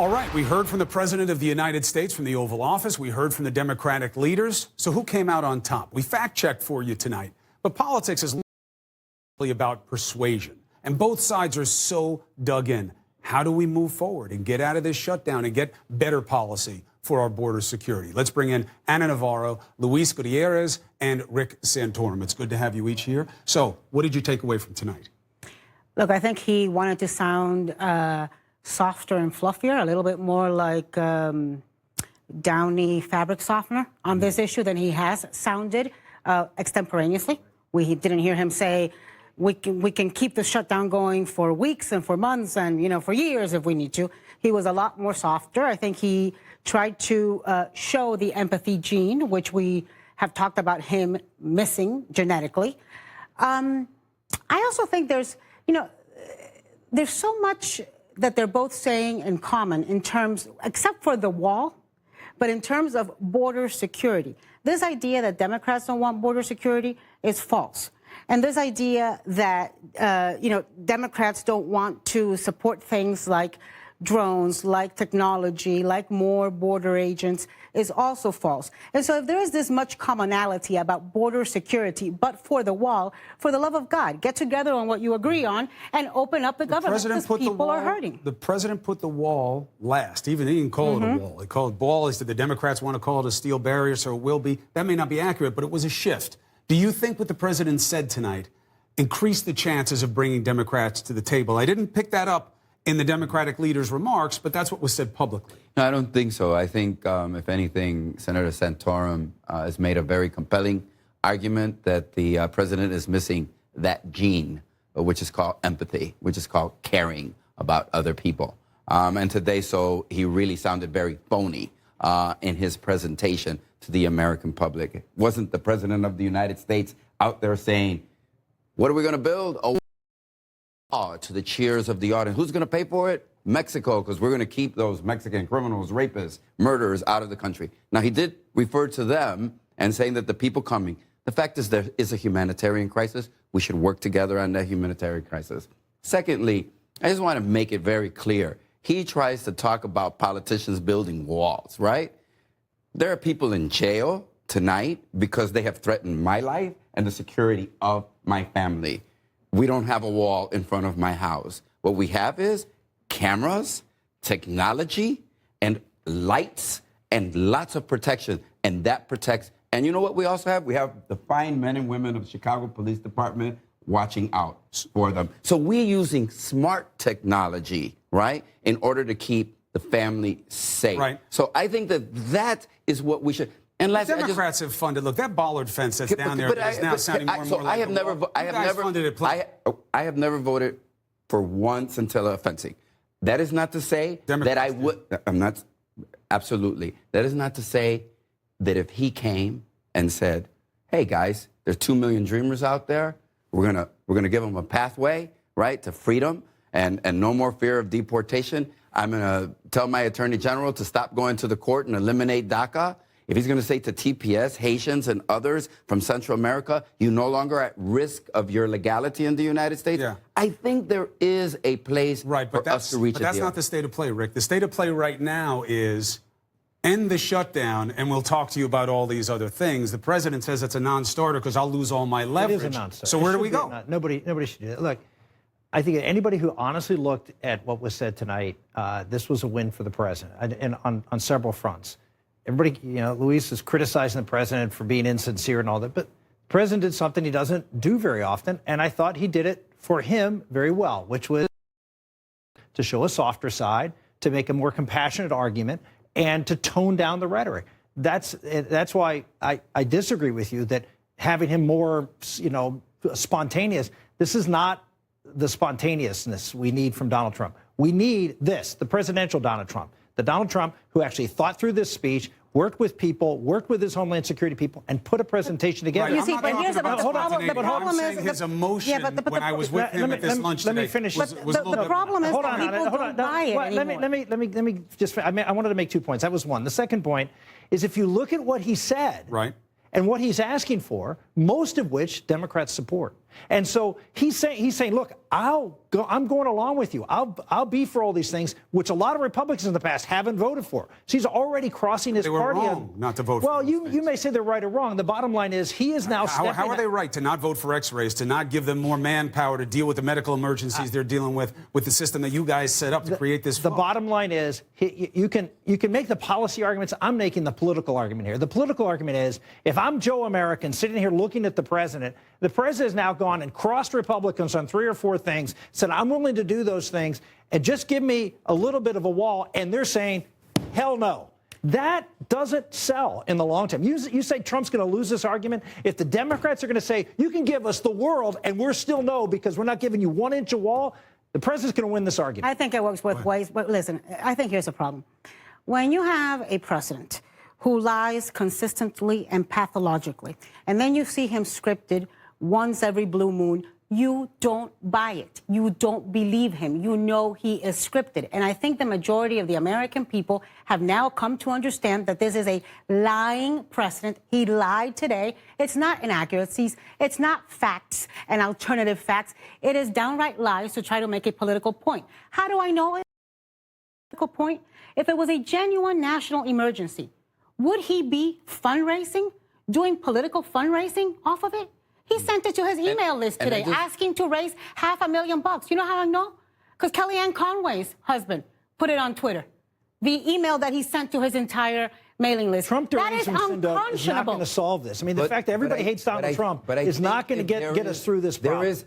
All right, we heard from the President of the United States from the Oval Office. We heard from the Democratic leaders. So who came out on top? We fact-checked for you tonight. But politics is about persuasion. And both sides are so dug in. How do we move forward and get out of this shutdown and get better policy for our border security? Let's bring in Ana Navarro, Luis Gutierrez, and Rick Santorum. It's good to have you each here. So what did you take away from tonight? Look, I think he wanted to sound softer and fluffier, a little bit more like Downy fabric softener on this issue than he has sounded extemporaneously. We didn't hear him say, we can keep the shutdown going for weeks and for months and, you know, for years if we need to. He was a lot more softer. I think he tried to show the empathy gene, which we have talked about him missing genetically. I also think there's, you know, there's so much that they're both saying in common in terms, except for the wall, but in terms of border security. This idea that Democrats don't want border security is false. And this idea that, you know, Democrats don't want to support things like drones, like technology, like more border agents is also false. And so if there is this much commonality about border security, but for the wall, for the love of God, get together on what you agree on and open up the government because people are hurting. The president put the wall last. Even he didn't call it a wall. He called it ball. He said the Democrats want to call it a steel barrier, so it will be. That may not be accurate, but it was a shift. Do you think what the president said tonight increased the chances of bringing Democrats to the table? I didn't pick that up in the Democratic leader's remarks, but that's what was said publicly. No, I don't think so. I think, if anything, Senator Santorum has made a very compelling argument that the president is missing that gene, which is called empathy, which is called caring about other people. And today, so he really sounded very phony in his presentation to the American public. It wasn't the president of the United States out there saying, what are we going to build? To the cheers of the audience. Who's going to pay for it? Mexico, because we're going to keep those Mexican criminals, rapists, murderers out of the country. Now, he did refer to them and saying that the people coming, the fact is there is a humanitarian crisis. We should work together on that humanitarian crisis. Secondly, I just want to make it very clear. He tries to talk about politicians building walls, right? There are people in jail tonight because they have threatened my life and the security of my family. We don't have a wall in front of my house. What we have is cameras, technology, and lights, and lots of protection. And that protects. And you know what we also have? We have the fine men and women of the Chicago Police Department watching out for them. So we're using smart technology, right, in order to keep the family safe. Right. So I think that that is what we should. And Democrats have funded. Look, that bollard fence that's down there is now sounding more and more like I have never voted for one scintilla of fencing. That is not to say that I would. I'm not. Absolutely. That is not to say that if he came and said, "Hey guys, there's 2 million dreamers out there. We're gonna give them a pathway, right, to freedom and no more fear of deportation. I'm gonna tell my attorney general to stop going to the court and eliminate DACA." If he's going to say to TPS, Haitians, and others from Central America, you're no longer at risk of your legality in the United States, yeah. I think there is a place for us to reach a deal. But that's not the state of play, Rick. The state of play right now is end the shutdown, and we'll talk to you about all these other things. The president says it's a non-starter because I'll lose all my leverage. It is a non-starter. So where do we go? Nobody should do that. Look, I think anybody who honestly looked at what was said tonight, this was a win for the president, and on several fronts. Everybody, you know, Luis is criticizing the president for being insincere and all that, but the president did something he doesn't do very often, and I thought he did it for him very well, which was to show a softer side, to make a more compassionate argument, and to tone down the rhetoric. That's why I disagree with you that having him more, you know, spontaneous. This is not the spontaneousness we need from Donald Trump. We need this, the presidential Donald Trump. The Donald Trump who actually thought through this speech, worked with people, worked with his Homeland Security people, and put a presentation together. Right. You see, but here's the problem is his emotion when I was with him at this lunch today. Let me finish. The problem is that people don't buy it anymore. Let me just. I wanted to make 2 points. That was one. The second point is if you look at what he said, right, and what he's asking for, most of which Democrats support. And so he's saying, look, I'm going along with you. I'll be for all these things, which a lot of Republicans in the past haven't voted for. So he's already crossing his They were party. wrong not to vote for Well, those you things. may say they're right or wrong. The bottom line is he is now stepping. How are they right to not vote for X-rays, to not give them more manpower to deal with the medical emergencies they're dealing with the system that you guys set up to create this? The fund? bottom line is you can make the policy arguments. I'm making the political argument here. The political argument is if I'm Joe American sitting here looking at the president has now gone and crossed Republicans on 3 or 4 things, said I'm willing to do those things, and just give me a little bit of a wall, and they're saying, hell no. That doesn't sell in the long term. You say Trump's going to lose this argument. If the Democrats are going to say, you can give us the world, and we're still no because we're not giving you 1 inch of wall, the president's going to win this argument. I think it works both ways. But listen, I think here's the problem. When you have a president who lies consistently and pathologically, and then you see him scripted once every blue moon, you don't buy it. You don't believe him. You know he is scripted. And I think the majority of the American people have now come to understand that this is a lying president. He lied today. It's not inaccuracies. It's not facts and alternative facts. It is downright lies to try to make a political point. How do I know it's a political point? If it was a genuine national emergency, would he be fundraising, doing political fundraising off of it? He sent it to his email list today, asking to raise $500,000. You know how I know? Because Kellyanne Conway's husband put it on Twitter. The email that he sent to his entire mailing list. Trump that is derangement syndrome is not going to solve this. I mean, the fact that everybody hates Donald Trump is not going to get us through this problem.